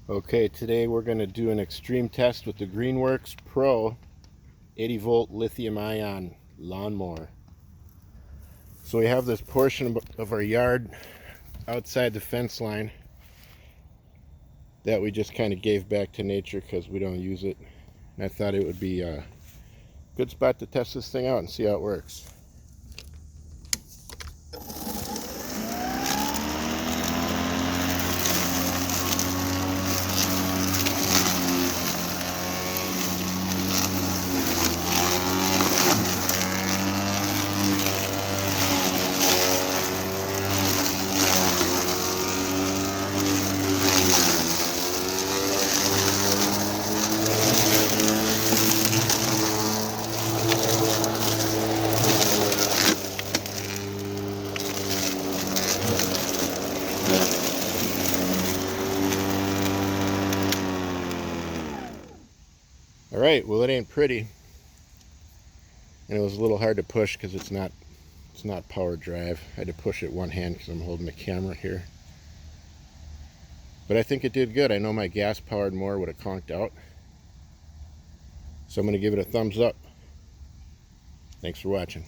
Okay, today we're going to do an extreme test with the Greenworks Pro 80 volt lithium ion lawnmower. So we have this portion of our yard outside the fence line that we just kind of gave back to nature because we don't use it. And I thought it would be a good spot to test this thing out and see how it works. Alright, well, it ain't pretty, and it was a little hard to push because it's not power drive. I had to push it one hand because I'm holding the camera here. But I think it did good. I know my gas powered mower would have conked out. So I'm going to give it a thumbs up. Thanks for watching.